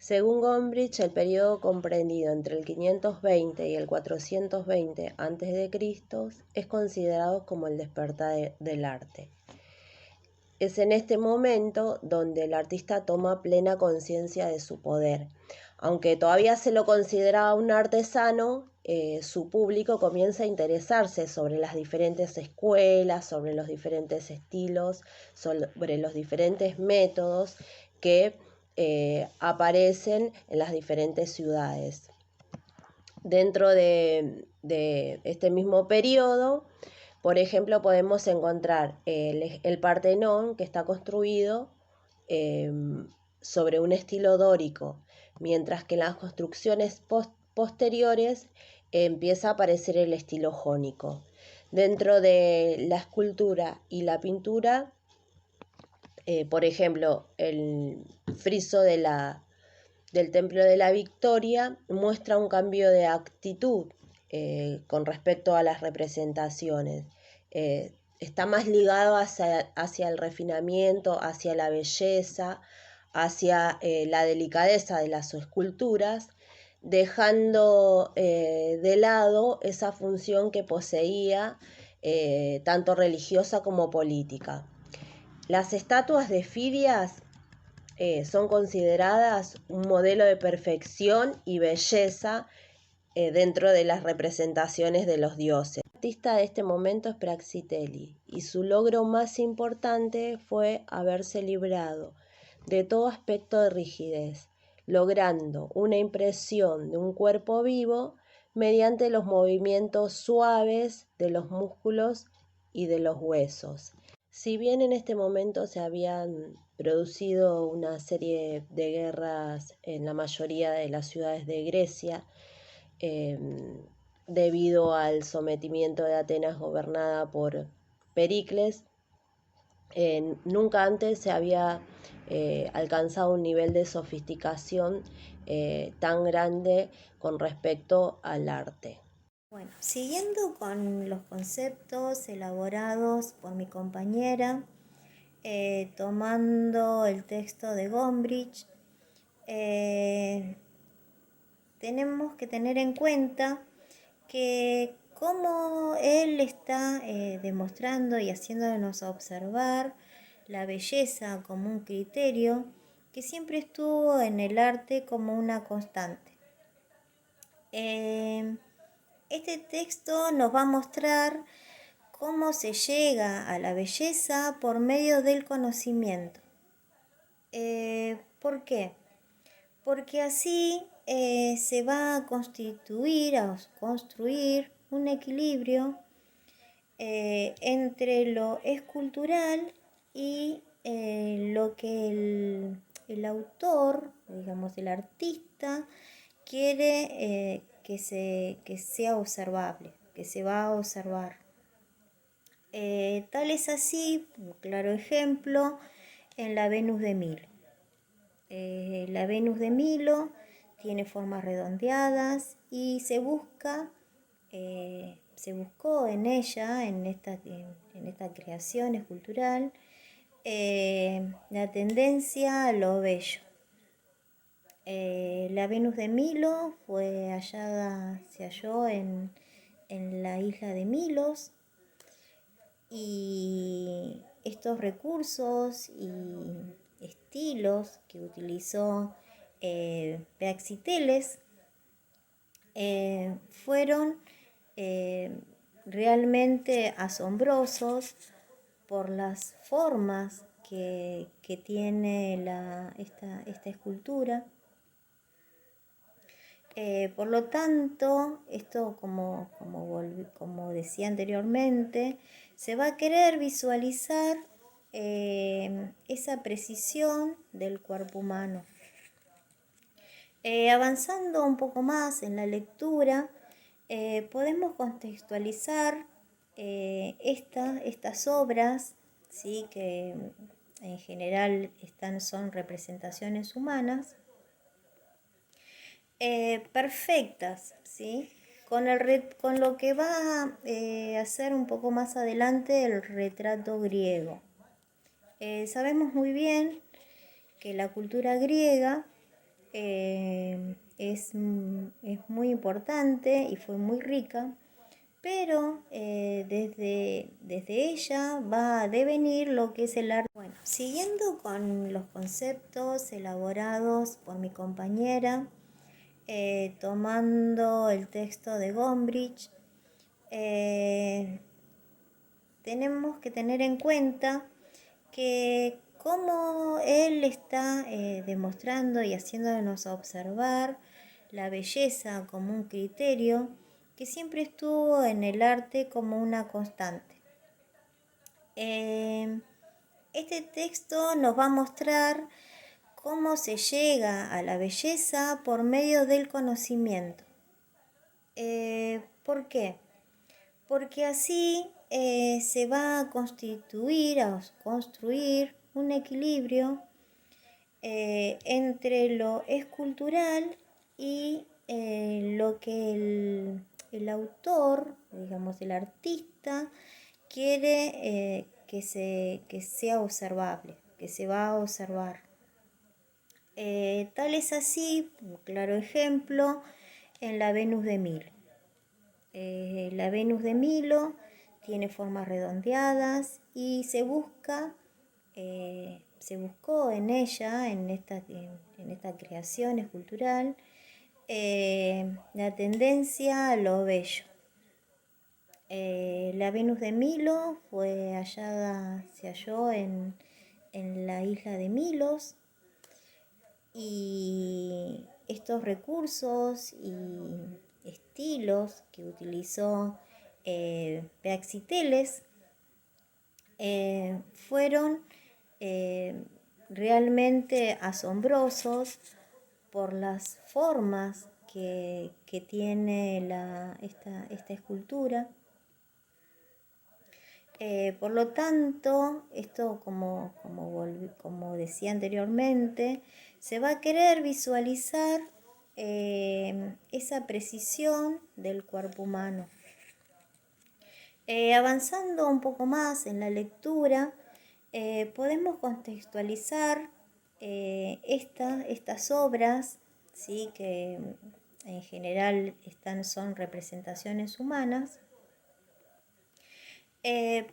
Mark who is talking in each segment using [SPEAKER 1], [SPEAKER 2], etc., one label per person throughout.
[SPEAKER 1] Según Gombrich, el periodo comprendido entre el 520 y el 420 a.C. es considerado como el despertar del arte. Es en este momento donde el artista toma plena conciencia de su poder. Aunque todavía se lo consideraba un artesano, su público comienza a interesarse sobre las diferentes escuelas, sobre los diferentes estilos, sobre los diferentes métodos que aparecen en las diferentes ciudades. Dentro de este mismo periodo, por ejemplo, podemos encontrar el Partenón, que está construido sobre un estilo dórico, mientras que en las construcciones posteriores empieza a aparecer el estilo jónico. Dentro de la escultura y la pintura, por ejemplo, el friso del Templo de la Victoria muestra un cambio de actitud con respecto a las representaciones. Está más ligado hacia el refinamiento, hacia la belleza, hacia la delicadeza de las esculturas, dejando de lado esa función que poseía tanto religiosa como política. Las estatuas de Fidias son consideradas un modelo de perfección y belleza dentro de las representaciones de los dioses. El artista de este momento es Praxiteli y su logro más importante fue haberse librado de todo aspecto de rigidez, logrando una impresión de un cuerpo vivo mediante los movimientos suaves de los músculos y de los huesos. Si bien en este momento se habían producido una serie de guerras en la mayoría de las ciudades de Grecia, debido al sometimiento de Atenas gobernada por Pericles, nunca antes se había alcanzado un nivel de sofisticación tan grande con respecto al arte.
[SPEAKER 2] Bueno, siguiendo con los conceptos elaborados por mi compañera, tomando el texto de Gombrich, tenemos que tener en cuenta que como él está demostrando y haciéndonos observar la belleza como un criterio que siempre estuvo en el arte como una constante. Este texto nos va a mostrar cómo se llega a la belleza por medio del conocimiento. ¿Por qué? Porque así se va a construir un equilibrio entre lo escultural y lo que el autor, digamos el artista, quiere que sea observable, que se va a observar. Tal es así, un claro ejemplo, en la Venus de Milo. La Venus de Milo tiene formas redondeadas y se buscó en ella, en esta creación escultural, la tendencia a lo bello. La Venus de Milo se halló en la isla de Milos, y estos recursos y estilos que utilizó Praxiteles fueron realmente asombrosos por las formas que tiene esta escultura. Por lo tanto, esto como decía anteriormente, se va a querer visualizar esa precisión del cuerpo humano. Avanzando un poco más en la lectura, podemos contextualizar estas obras, ¿sí? Que en general son representaciones humanas, perfectas, ¿sí? Con lo que va a hacer un poco más adelante el retrato griego. Sabemos muy bien que la cultura griega es muy importante y fue muy rica, pero desde ella va a devenir lo que es el arte. Bueno, siguiendo con los conceptos elaborados por mi compañera, tomando el texto de Gombrich, tenemos que tener en cuenta que como él está demostrando y haciéndonos observar la belleza como un criterio que siempre estuvo en el arte como una constante. Este texto nos va a mostrar cómo se llega a la belleza por medio del conocimiento. ¿Por qué? Porque así se va a constituir, a construir un equilibrio entre lo escultural y lo que el autor, digamos el artista, quiere que sea observable, que se va a observar. Tal es así, un claro ejemplo, en la Venus de Milo. La Venus de Milo tiene formas redondeadas y se buscó en ella, en esta creación escultural, la tendencia a lo bello. La Venus de Milo se halló en la isla de Milos, y estos recursos y estilos que utilizó Praxiteles fueron realmente asombrosos por las formas que tiene esta escultura. Por lo tanto, esto como decía anteriormente, se va a querer visualizar esa precisión del cuerpo humano. Avanzando un poco más en la lectura, podemos contextualizar estas obras, ¿sí? Que en general son representaciones humanas,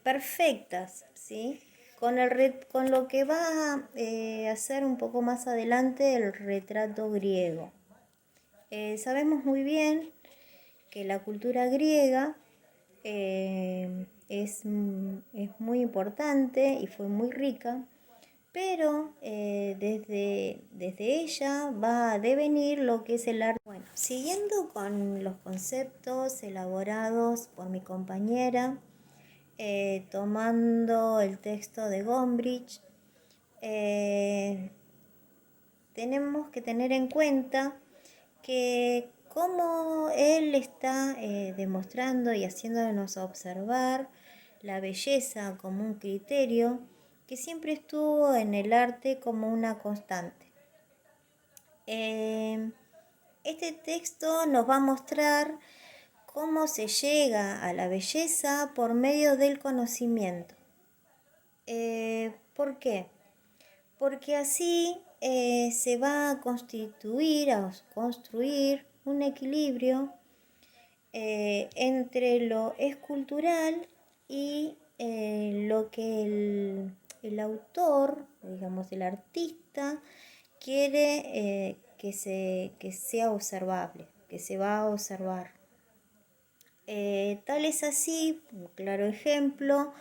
[SPEAKER 2] perfectas, ¿sí? Con lo que va a hacer un poco más adelante el retrato griego. Sabemos muy bien que la cultura griega es muy importante y fue muy rica, pero desde ella va a devenir lo que es el arte. Bueno, siguiendo con los conceptos elaborados por mi compañera, tomando el texto de Gombrich, tenemos que tener en cuenta que como él está demostrando y haciéndonos observar la belleza como un criterio que siempre estuvo en el arte como una constante. Este texto nos va a mostrar cómo se llega a la belleza por medio del conocimiento. ¿Por qué? Porque así se va a constituir, a construir un equilibrio entre lo escultural y lo que el autor, digamos el artista, quiere que sea observable, que se va a observar. Tal es así, un claro ejemplo,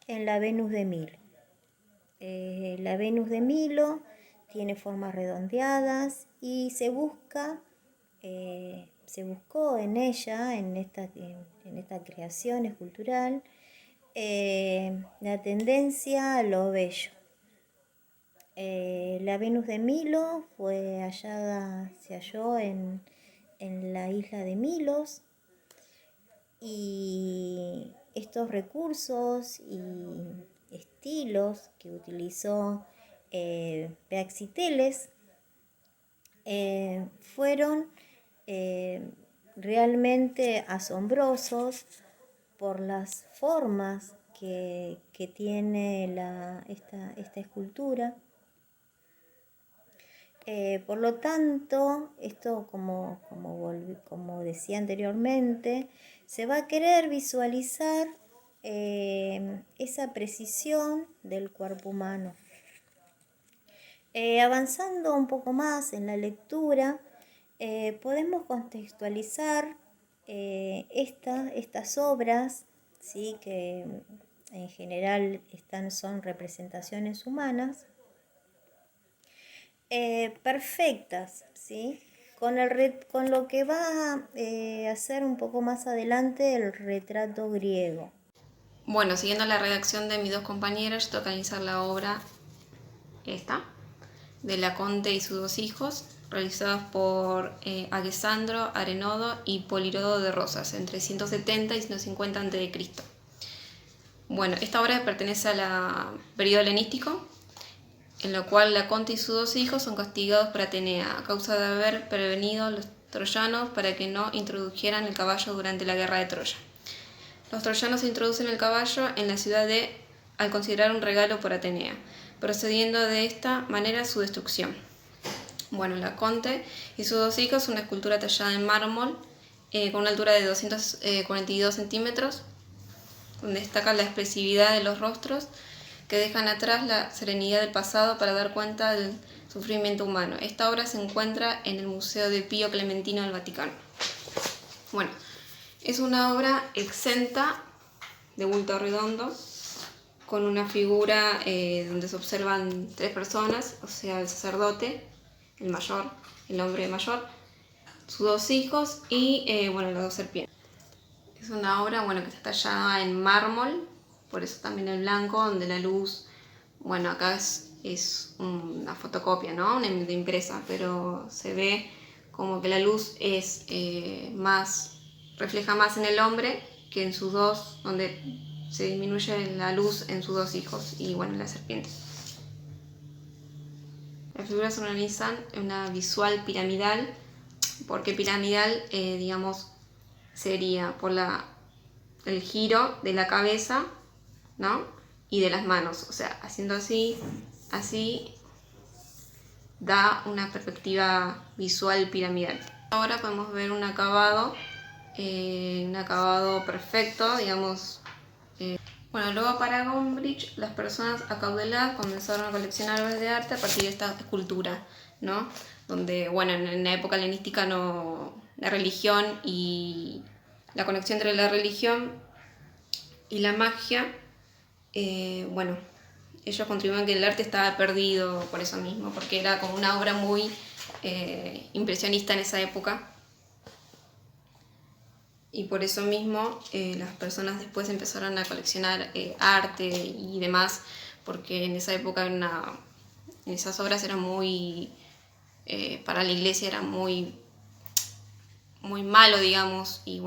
[SPEAKER 2] en la Venus de Milo. La Venus de Milo tiene formas redondeadas y se buscó en ella, en esta creación escultural, la tendencia a lo bello. La Venus de Milo se halló en la isla de Milos, y estos recursos y estilos que utilizó Praxiteles fueron realmente asombrosos por las formas que tiene esta escultura. Por lo tanto, esto como decía anteriormente, se va a querer visualizar esa precisión del cuerpo humano. Avanzando un poco más en la lectura, podemos contextualizar estas obras, ¿sí? Que en general son representaciones humanas, perfectas, ¿sí? Con lo que va a hacer un poco más adelante el retrato griego.
[SPEAKER 3] Bueno, siguiendo la redacción de mis dos compañeros, toca analizar la obra esta, de Laconte y sus dos hijos, realizados por Alessandro Arenodo y Polirodo de Rosas, entre 170 y 150 a.C. Bueno, esta obra pertenece al periodo helenístico, en lo cual Laconte y sus dos hijos son castigados por Atenea a causa de haber prevenido a los troyanos para que no introdujeran el caballo durante la guerra de Troya. Los troyanos introducen el caballo en la ciudad al considerar un regalo por Atenea, procediendo de esta manera a su destrucción. Bueno, Laconte y sus dos hijos, una escultura tallada en mármol con una altura de 242 centímetros, donde destaca la expresividad de los rostros que dejan atrás la serenidad del pasado para dar cuenta del sufrimiento humano. Esta obra se encuentra en el Museo de Pío Clementino del Vaticano. Bueno, es una obra exenta, de bulto redondo, con una figura donde se observan tres personas, o sea, el sacerdote, el mayor, el hombre mayor, sus dos hijos y las dos serpientes. Es una obra que está tallada en mármol, por eso también el blanco, donde la luz, acá es una fotocopia, ¿no? Una impresa, pero se ve como que la luz es refleja más en el hombre que en sus dos, donde se disminuye la luz en sus dos hijos y la serpiente. Las figuras se organizan en una visual piramidal. ¿Por qué piramidal? Sería por el giro de la cabeza, ¿no? Y de las manos, o sea, haciendo así da una perspectiva visual piramidal. Ahora podemos ver un acabado perfecto, luego para Gombrich, las personas acaudaladas comenzaron a coleccionar obras de arte a partir de esta escultura, ¿no? Donde, en la época helenística la religión y la conexión entre la religión y la magia, ellos contribuían que el arte estaba perdido por eso mismo, porque era como una obra muy impresionista en esa época. Y por eso mismo las personas después empezaron a coleccionar arte y demás, porque en esa época esas obras eran muy, para la iglesia era muy, muy malo, digamos, y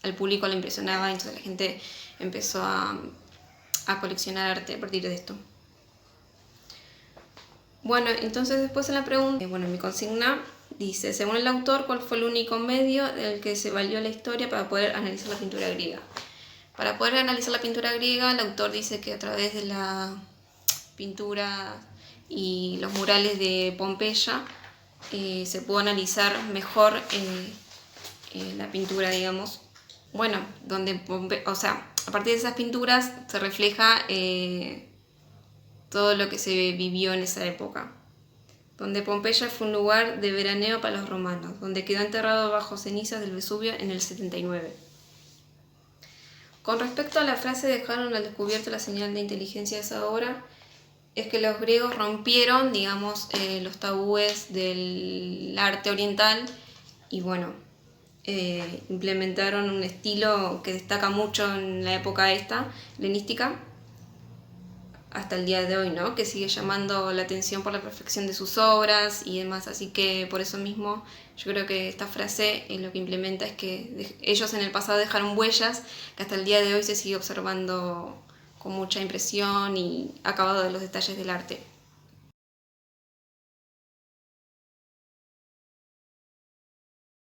[SPEAKER 3] al público le impresionaba, entonces la gente empezó a coleccionar arte a partir de esto. Entonces después en la pregunta, mi consigna dice, según el autor, ¿cuál fue el único medio del que se valió la historia para poder analizar la pintura griega? Para poder analizar la pintura griega, el autor dice que a través de la pintura y los murales de Pompeya se pudo analizar mejor la pintura, digamos. Donde a partir de esas pinturas se refleja todo lo que se vivió en esa época. Donde Pompeya fue un lugar de veraneo para los romanos, donde quedó enterrado bajo cenizas del Vesubio en el 79. Con respecto a la frase dejaron al descubierto la señal de inteligencia de esa obra, es que los griegos rompieron, los tabúes del arte oriental y implementaron un estilo que destaca mucho en la época helenística, hasta el día de hoy, ¿no? Que sigue llamando la atención por la perfección de sus obras y demás, así que por eso mismo yo creo que esta frase lo que implementa es que ellos en el pasado dejaron huellas que hasta el día de hoy se sigue observando con mucha impresión y acabado de los detalles del arte.